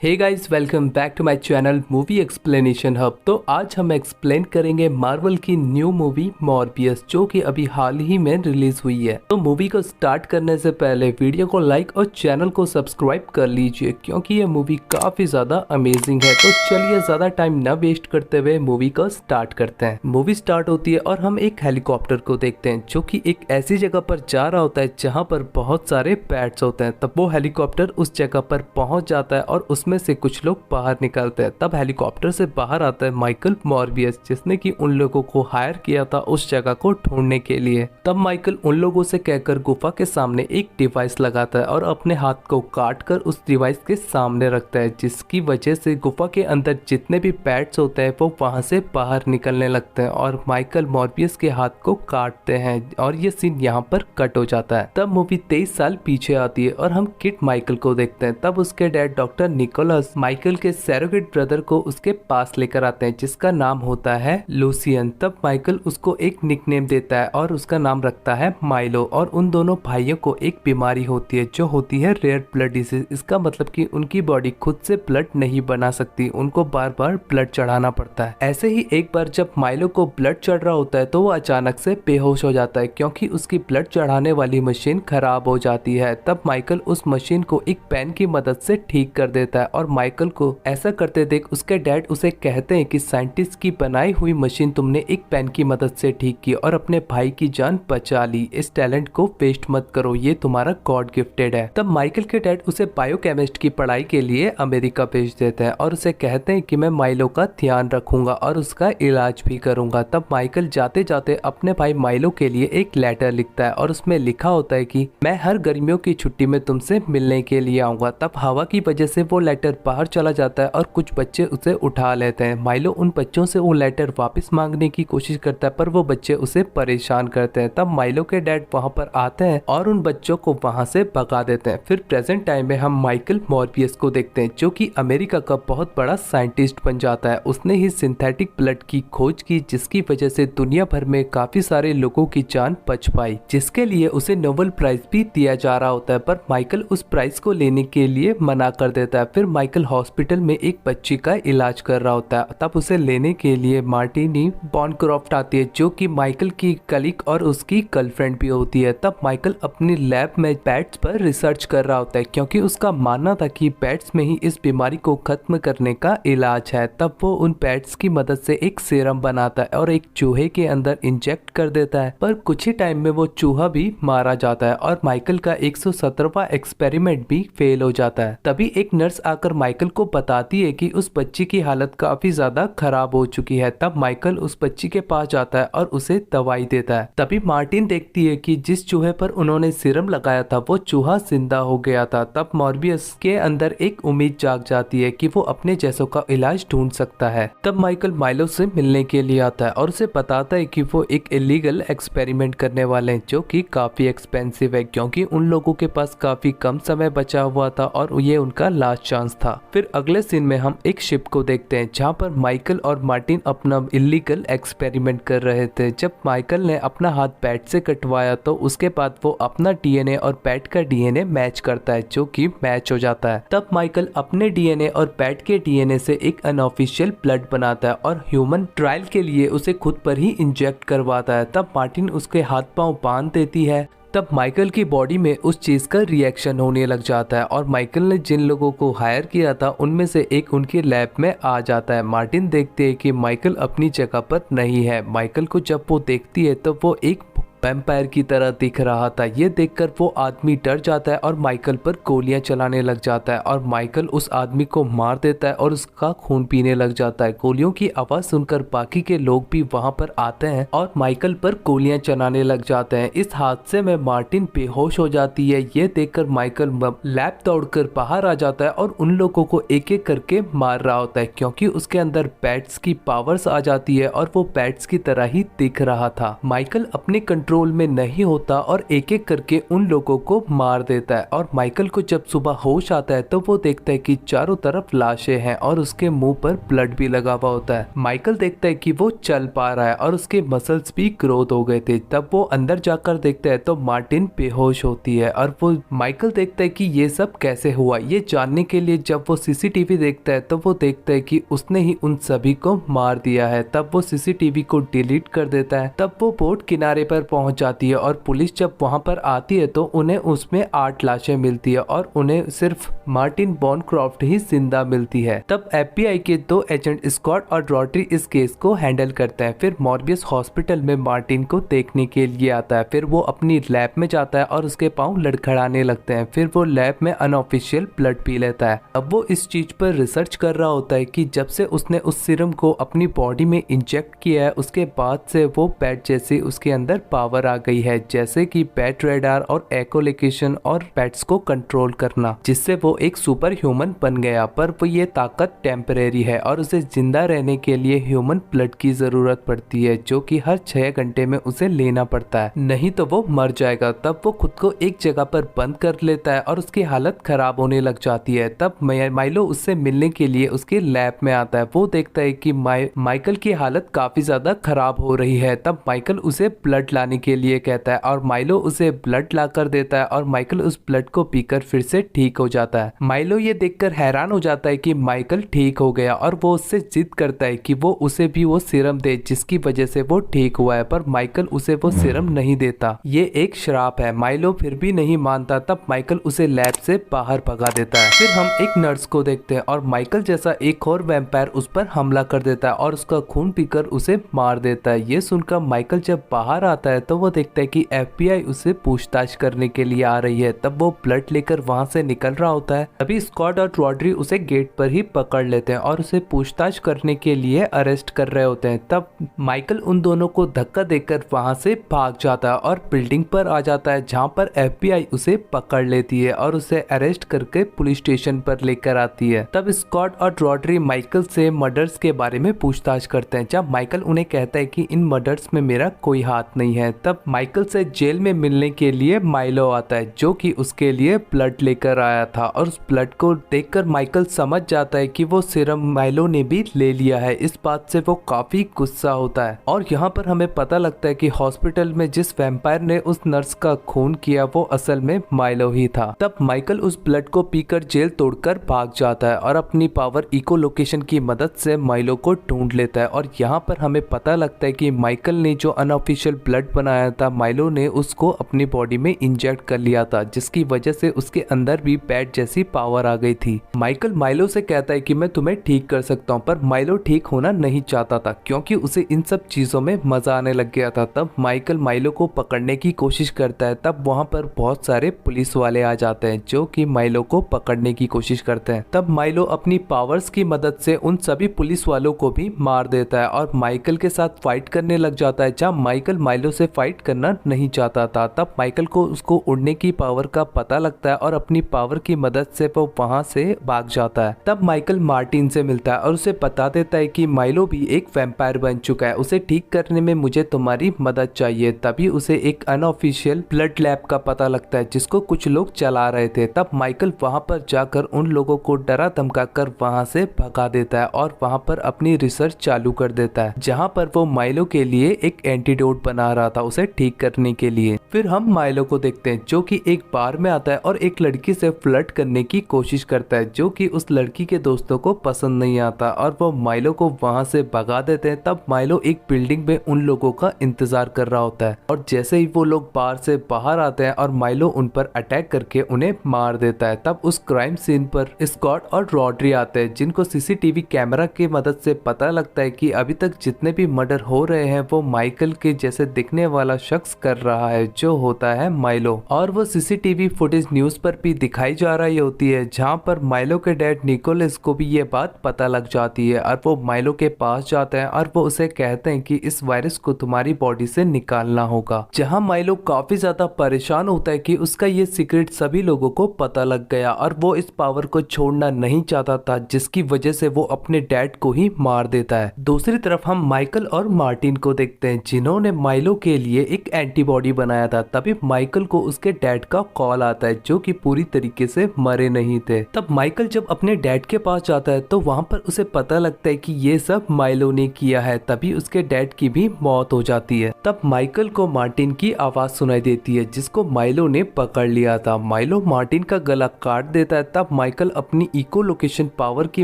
Hey guys, welcome back to my channel movie explanation hub. तो आज हम explain करेंगे मार्वल की न्यू मूवी मॉर्बियस, जो कि अभी हाल ही में रिलीज हुई है। तो मूवी को स्टार्ट करने से पहले वीडियो को लाइक और चैनल को सब्सक्राइब कर लीजिए, क्योंकि ये मूवी काफी ज्यादा अमेजिंग है। तो चलिए ज्यादा टाइम न वेस्ट करते हुए मूवी को स्टार्ट करते हैं। मूवी स्टार्ट होती है और हम एक हेलीकॉप्टर को देखते हैं, जो कि एक ऐसी जगह पर जा रहा होता है जहाँ पर बहुत सारे पैट्स होते हैं। तब वो हेलीकॉप्टर उस जगह पर पहुंच जाता है और उसमें से कुछ लोग बाहर निकलते हैं। तब हेलीकॉप्टर से बाहर आता है माइकल मॉर्बियस, जिसने कि उन लोगों को हायर किया था उस जगह को ढूंढने के लिए। तब माइकल उन लोगों से कहकर गुफा के सामने एक डिवाइस लगाता है और अपने हाथ को काट कर उस डिवाइस के सामने रखता है, जिसकी वजह से गुफा के अंदर जितने भी पैट्स होते हैं वो वहां से बाहर निकलने लगते हैं और माइकल मॉर्बियस के हाथ को काटते हैं। और ये सीन यहाँ पर कट हो जाता है। तब मूवी 23 साल पीछे आती है और हम किड माइकल को देखते हैं। तब उसके डैड डॉक्टर निकोलस माइकल के सैरोगेट ब्रदर को उसके पास लेकर आते हैं, जिसका नाम होता है लूसियन। तब माइकल उसको एक निकनेम देता है और उसका नाम रखता है माइलो। और उन दोनों भाइयों को एक बीमारी होती है जो होती है रेयर ब्लड डिसीज। इसका मतलब कि उनकी बॉडी खुद से ब्लड नहीं बना सकती, उनको बार बार ब्लड चढ़ाना पड़ता है। ऐसे ही एक बार जब माइलो को ब्लड चढ़ रहा होता है तो वो अचानक से बेहोश हो जाता है, क्योंकि उसकी ब्लड चढ़ाने वाली मशीन खराब हो जाती है। तब माइकल उस मशीन को एक पेन की मदद से ठीक कर देता है और माइकल को ऐसा करते देख उसके डैड उसे कहते हैं कि साइंटिस्ट की बनाई हुई मशीन तुमने एक पेन की मदद से ठीक की और अपने भाई की जान बचा ली। इस टैलेंट को वेस्ट मत करो, ये तुम्हारा गॉड गिफ्टेड है। तब माइकल के डैड उसे बायोकेमिस्ट की पढ़ाई के लिए अमेरिका भेज देते हैं और उसे कहते हैं कि मैं माइलो का ध्यान रखूंगा और उसका इलाज भी करूंगा। तब माइकल जाते जाते अपने भाई माइलो के लिए एक लेटर लिखता है और उसमें लिखा होता है कि मैं हर गर्मियों की छुट्टी में तुमसे मिलने के लिए आऊंगा। तब हवा की वजह से वो लेटर बाहर चला जाता है और कुछ बच्चे उसे उठा लेते हैं। माइलो उन बच्चों से वो लेटर वापस मांगने की कोशिश करता है, पर वो बच्चे उसे परेशान करते हैं। तब माइलो के डैड वहां पर आते हैं और उन बच्चों को वहां से भगा देते हैं। फिर प्रेजेंट टाइम में हम माइकल मॉर्बियस को देखते हैं, जो कि अमेरिका का बहुत बड़ा साइंटिस्ट बन जाता है। उसने ही सिंथेटिक ब्लड की खोज की, जिसकी वजह से दुनिया भर में काफी सारे लोगों की जान बच पाई, जिसके लिए उसे नोबेल प्राइज भी दिया जा रहा होता है। पर माइकल उस प्राइज को लेने के लिए मना कर देता है। फिर माइकल हॉस्पिटल में एक बच्ची का इलाज कर रहा होता है। तब उसे लेने के लिए मार्टिनी बॉनक्रॉफ्ट आती है, जो कि माइकल की कलीग और उसकी गर्लफ्रेंड भी होती है। तब माइकल अपनी लैब में पैट्स पर रिसर्च कर रहा होता है, क्योंकि उसका मानना था कि पैट्स में ही इस बीमारी को खत्म करने का इलाज है। तब वो उन पैट्स की मदद से एक सीरम बनाता है और एक चूहे के अंदर इंजेक्ट कर देता है। पर कुछ ही टाइम में वो चूहा भी मारा जाता है और माइकल का 117वां एक्सपेरिमेंट भी फेल हो जाता है। तभी एक नर्स आकर माइकल को बताती है कि उस बच्ची की हालत काफी ज्यादा खराब हो चुकी है। तब माइकल उस बच्ची के पास जाता है और उसे दवाई देता है। तभी मार्टिन देखती है कि जिस चूहे पर उन्होंने सीरम लगाया था वो चूहा जिंदा हो गया था। तब मॉर्बियस के अंदर एक उम्मीद जाग जाती है कि वो अपने जैसों का इलाज ढूंढ सकता है। तब माइकल माइलो से मिलने के लिए आता है और उसे बताता है कि वो एक इलीगल एक्सपेरिमेंट करने वाले हैं, जो कि काफी एक्सपेंसिव है, क्योंकि उन लोगों के पास काफी कम समय बचा हुआ था और ये उनका लास्ट चांस था। फिर अगले सीन में हम एक शिप को देखते हैं, जहाँ पर माइकल और मार्टिन अपना इलीगल एक्सपेरिमेंट कर रहे थे। जब माइकल ने अपना हाथ पैट से कटवाया तो उसके बाद वो अपना डीएनए और पैट का डीएनए मैच करता है, जो कि मैच हो जाता है। तब माइकल अपने डीएनए और पैट के डीएनए से एक अनऑफिशियल ब्लड बनाता है और ह्यूमन ट्रायल के लिए उसे खुद पर ही इंजेक्ट करवाता है। तब मार्टिन उसके हाथ पांव बांध देती है। तब माइकल की बॉडी में उस चीज का रिएक्शन होने लग जाता है और माइकल ने जिन लोगों को हायर किया था उनमें से एक उनके लैब में आ जाता है। मार्टिन देखते है कि माइकल अपनी जगह पर नहीं है। माइकल को जब वो देखती है तो वो एक वैम्पायर की तरह दिख रहा था। ये देखकर वो आदमी डर जाता है और माइकल पर गोलियां चलाने लग जाता है और माइकल उस आदमी को मार देता है और उसका खून पीने लग जाता है। गोलियों की आवाज सुनकर बाकी के लोग भी वहां पर आते हैं और माइकल पर गोलियां चलाने लग जाते हैं। इस हादसे में मार्टिन बेहोश हो जाती है। ये देखकर माइकल लैब दौड़कर बाहर आ जाता है और उन लोगों को एक एक करके मार रहा होता है, क्योंकि उसके अंदर पैट्स की पावर्स आ जाती है और वो पैट्स की तरह ही दिख रहा था। माइकल अपने कंट्रोल कंट्रोल में नहीं होता और एक एक करके उन लोगों को मार देता है। और माइकल को जब सुबह होश आता है तो वो देखता है कि चारों तरफ लाशें हैं और उसके मुंह पर ब्लड भी लगा हुआ होता है। माइकल देखता है कि वो चल पा रहा है और उसके मसल्स भी ग्रोथ हो गए थे। तब वो अंदर जाकर देखता है तो मार्टिन बेहोश होती है और वो माइकल देखता है कि ये सब कैसे हुआ। ये जानने के लिए जब वो सीसीटीवी देखता है तो वो देखता है कि उसने ही उन सभी को मार दिया है। तब वो सीसीटीवी को डिलीट कर देता है। तब वो बोट किनारे पर पहुंच जाती है और पुलिस जब वहां पर आती है तो उन्हें उसमें 8 लाशें मिलती है और उन्हें सिर्फ मार्टिन बॉनक्रॉफ्ट ही जिंदा मिलती है। तब एफबीआई के 2 एजेंट स्कॉट और रॉड्री इस केस को हैंडल करते हैं। फिर मॉर्बियस हॉस्पिटल में मार्टिन को देखने के लिए आता है। फिर वो अपनी लैब में जाता है और उसके पाँव लड़खड़ाने लगते हैं। फिर वो लैब में अनऑफिशियल ब्लड पी लेता है। अब वो इस चीज पर रिसर्च कर रहा होता है कि जब से उसने उस सीरम को अपनी बॉडी में इंजेक्ट किया है उसके बाद से वो पेट जैसी उसके अंदर पावर आ गई है, जैसे कि पेट रेडार और एकोलोकेशन और पेट्स को कंट्रोल करना, जिससे वो एक सुपर ह्यूमन बन गया। पर वो ये ताकत टेम्परेरी है और उसे जिंदा रहने के लिए ह्यूमन ब्लड की जरूरत पड़ती है, जो कि हर 6 घंटे में उसे लेना पड़ता है, नहीं तो वो मर जाएगा। तब वो खुद को एक जगह पर बंद कर लेता है और उसकी हालत खराब होने लग जाती है। तब माइलो उससे मिलने के लिए उसके लैब में आता है। वो देखता है कि माइकल की हालत काफी ज्यादा खराब हो रही है। तब माइकल उसे ब्लड लाने के लिए कहता है और माइलो उसे ब्लड लाकर देता है और माइकल उस ब्लड को पीकर फिर से ठीक हो जाता है। माइलो ये देखकर हैरान हो जाता है कि माइकल ठीक हो गया और वो उससे जिद करता है कि वो उसे भी वो सीरम दे जिसकी वजह से वो ठीक हुआ है, पर माइकल उसे वो सीरम नहीं देता। ये एक श्राप है। माइलो फिर भी नहीं मानता। तब माइकल उसे लैब से बाहर भगा देता है। फिर हम एक नर्स को देखते हैं और माइकल जैसा एक और वैम्पायर उस पर हमला कर देता है और उसका खून पीकर उसे मार देता है। ये सुनकर माइकल जब बाहर आता है तो वो देखता है कि एफबीआई उसे पूछताछ करने के लिए आ रही है। तब वो ब्लड लेकर वहां से निकल रहा होता है। तभी स्कॉट और रॉड्री उसे गेट पर ही पकड़ लेते हैं और उसे पूछताछ करने के लिए अरेस्ट कर रहे होते हैं। तब माइकल उन दोनों को धक्का देकर वहां से भाग जाता है और बिल्डिंग पर आ जाता है, जहां पर एफबीआई उसे पकड़ लेती है और उसे अरेस्ट करके पुलिस स्टेशन पर लेकर आती है। तब स्कॉट और रॉड्री माइकल से मर्डर्स के बारे में पूछताछ करते हैं, जब माइकल उन्हें कहता है कि इन मर्डर्स में मेरा कोई हाथ नहीं है। तब माइकल से जेल में मिलने के लिए माइलो आता है, जो कि उसके लिए ब्लड लेकर आया था और उस ब्लड को देखकर माइकल समझ जाता है कि वो सीरम माइलो ने भी ले लिया है। इस बात से वो काफी गुस्सा होता है और यहाँ पर हमें पता लगता है कि हॉस्पिटल में जिस वैम्पायर ने उस नर्स का खून किया वो असल में माइलो ही था। तब माइकल उस ब्लड को पीकर जेल तोड़कर भाग जाता है और अपनी पावर इको लोकेशन की मदद से माइलो को ढूंढ लेता है। और यहाँ पर हमें पता लगता है कि माइकल ने जो अनऑफिशियल ब्लड बनाया था माइलो ने उसको अपनी बॉडी में इंजेक्ट कर लिया था, जिसकी वजह से उसके अंदर भी पैट जैसी पावर आ गई थी। माइकल माइलो से कहता है कि मैं तुम्हें ठीक कर सकता हूँ, पर माइलो ठीक होना नहीं चाहता था क्योंकि उसे इन सब चीजों में मजा आने लग गया था। तब माइकल माइलो को पकड़ने की कोशिश करता है। तब वहाँ पर बहुत सारे पुलिस वाले आ जाते हैं जो कि माइलो को पकड़ने की कोशिश करते हैं। तब माइलो अपनी पावर्स की मदद से उन सभी पुलिस वालों को भी मार देता है और माइकल के साथ फाइट करने लग जाता है, जहाँ माइकल माइलो से फाइट करना नहीं चाहता था। तब माइकल को उसको उड़ने की पावर का पता लगता है और अपनी पावर की मदद से वो वहां से भाग जाता है। तब माइकल मार्टिन से मिलता है और उसे बता देता है कि माइलो भी एक वैम्पायर बन चुका है, उसे ठीक करने में मुझे तुम्हारी मदद चाहिए। तभी उसे एक अनऑफिशियल ब्लड लैब का पता लगता है जिसको कुछ लोग चला रहे थे। तब माइकल वहां पर जाकर उन लोगों को डरा धमका कर वहां से भगा देता है और वहां पर अपनी रिसर्च चालू कर देता है, जहां पर वो माइलो के लिए एक एंटीडोट बना रहा था उसे ठीक करने के लिए। फिर हम माइलो को देखते हैं जो कि एक बार में आता है और एक लड़की से फ्लर्ट करने की कोशिश करता है, जो कि उस लड़की के दोस्तों को पसंद नहीं आता और वो माइलो को वहां से भगा देते हैं। तब माइलो एक बिल्डिंग में उन लोगों का इंतजार कर रहा होता है और जैसे ही वो लोग बाहर से बाहर आते हैं और माइलो उन पर अटैक करके उन्हें मार देता है। तब उस क्राइम सीन पर स्कॉट और रॉड्री आते हैं, जिनको सीसीटीवी कैमरा की मदद से पता लगता है कि अभी तक जितने भी मर्डर हो रहे हैं वो माइकल के जैसे दिखने वाला शख्स कर रहा है, जो होता है माइलो। और वो सीसीटीवी फुटेज न्यूज पर भी दिखाई जा रही होती है, जहां पर माइलो के डैड निकोलस को भी ये बात पता लग जाती है और वो माइलो के पास जाते हैं और वो उसे कहते हैं कि इस वायरस को तुम्हारी बॉडी से निकालना होगा। जहां माइलो काफी ज्यादा परेशान होता है कि उसका ये सीक्रेट सभी लोगों को पता लग गया और वो इस पावर को छोड़ना नहीं चाहता था, जिसकी वजह से वो अपने डैड को ही मार देता है। दूसरी तरफ हम माइकल और मार्टिन को देखते हैं, जिन्होंने माइलो के लिए एक एंटीबॉडी बनाया था। तभी माइकल को उसके डैड का कॉल आता है जो कि पूरी तरीके से मरे नहीं थे। तब माइकल जब अपने डैड के पास जाता है तो वहाँ पर उसे पता लगता है कि ये सब माइलो ने किया है। तभी उसके डैड की भी मौत हो जाती है। तब माइकल को मार्टिन की आवाज सुनाई देती है जिसको माइलो ने पकड़ लिया था। माइलो मार्टिन का गला काट देता है। तब माइकल अपनी इको लोकेशन पावर की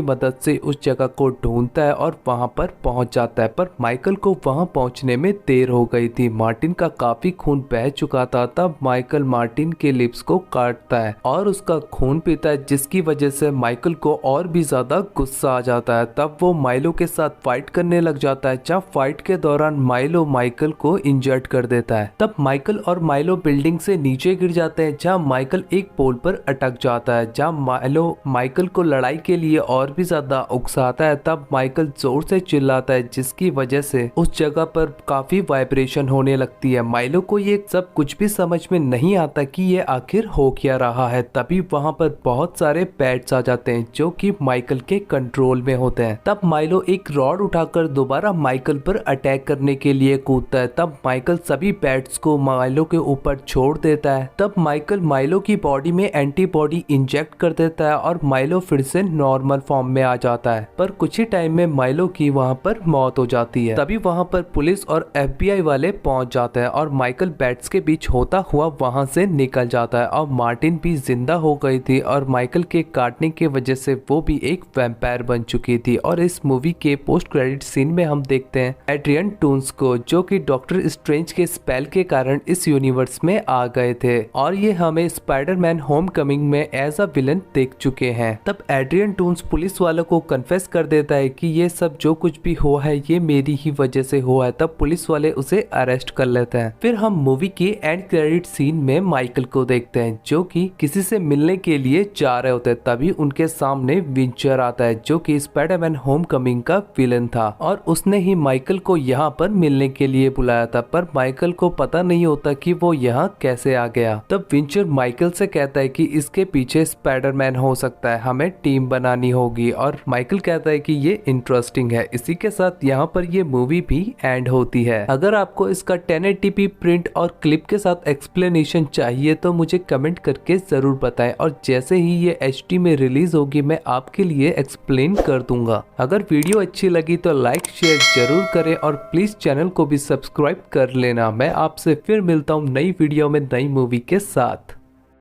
मदद से उस जगह को ढूंढता है और वहां पर पहुंच जाता है, पर माइकल को वहां पहुंचने में देर हो गई थी। मार्टिन का काफी खून बह चुका था। तब माइकल मार्टिन के लिप्स को काटता है और उसका खून पीता है, जिसकी वजह से माइकल को और भी ज्यादा गुस्सा आ जाता है। तब वो माइलो के साथ फाइट करने लग जाता है, जब फाइट के दौरान माइलो माइकल को इंजर्ड कर देता है। तब माइकल और माइलो बिल्डिंग से नीचे गिर जाते हैं, जहाँ माइकल एक पोल पर अटक जाता है, जहाँ माइलो माइकल को लड़ाई के लिए और भी ज्यादा उकसाता है। तब माइकल जोर से चिल्लाता है जिसकी वजह से उस जगह पर काफी वाइब्रेशन होने लगती है। माइलो को ये सब कुछ भी समझ में नहीं आता कि ये आखिर हो क्या रहा है। तभी वहाँ पर बहुत सारे पैट्स आ जाते हैं जो कि माइकल के कंट्रोल में होते हैं। तब माइलो एक रॉड उठाकर दोबारा माइकल पर अटैक करने के लिए कूदता है। तब माइकल सभी पैट्स को माइलो के ऊपर छोड़ देता है। तब माइकल माइलो की बॉडी में एंटीबॉडी इंजेक्ट कर देता है और माइलो फिर से नॉर्मल फॉर्म में आ जाता है, पर कुछ ही टाइम में माइलो की वहाँ पर मौत हो जाती है। तभी वहाँ पर पुलिस और FBI वाले पहुंच जाते हैं और माइकल बैट्स के बीच होता हुआ वहाँ से निकल जाता है और मार्टिन भी जिंदा हो गई थी और माइकल के काटने की वजह से वो भी एक वैम्पायर बन चुकी थी। और इस मूवी के पोस्ट क्रेडिट सीन में हम देखते हैं एड्रियन टून्स को, जो कि डॉक्टर स्ट्रेंज के स्पेल के कारण इस यूनिवर्स में आ गए थे और ये हमें स्पाइडरमैन होमकमिंग में एज अ विलन देख चुके हैं। तब एड्रियन टून्स पुलिस वालों को कन्फेस कर देता है कि ये सब जो कुछ भी हुआ है ये मेरी ही वजह से हुआ है। तब पुलिस वाले उसे अरेस्ट कर लेते हैं। फिर हम मूवी के एंड क्रेडिट सीन में माइकल को देखते हैं जो कि किसी से मिलने के लिए जा रहे होते हैं। तभी उनके सामने विंचर आता है जो कि स्पाइडरमैन होमकमिंग का विलन था और उसने ही माइकल को यहाँ पर मिलने के लिए बुलाया था, पर माइकल को पता नहीं होता कि वो यहाँ कैसे आ गया। तब विंचर माइकल से कहता है कि इसके पीछे स्पाइडरमैन हो सकता है, हमें टीम बनानी होगी। और माइकल कहता है कि ये इंटरेस्टिंग है। इसी के साथ यहाँ पर ये मूवी भी एंड होती है। अगर आपको इसका 1080p प्रिंट और क्लिप के साथ एक्सप्लेनेशन चाहिए तो मुझे कमेंट करके जरूर बताएं और जैसे ही ये HD में रिलीज होगी मैं आपके लिए एक्सप्लेन कर दूंगा। अगर वीडियो अच्छी लगी तो लाइक शेयर जरूर करें और प्लीज चैनल को भी सब्सक्राइब कर लेना। मैं आपसे फिर मिलता हूँ नई वीडियो में नई मूवी के साथ।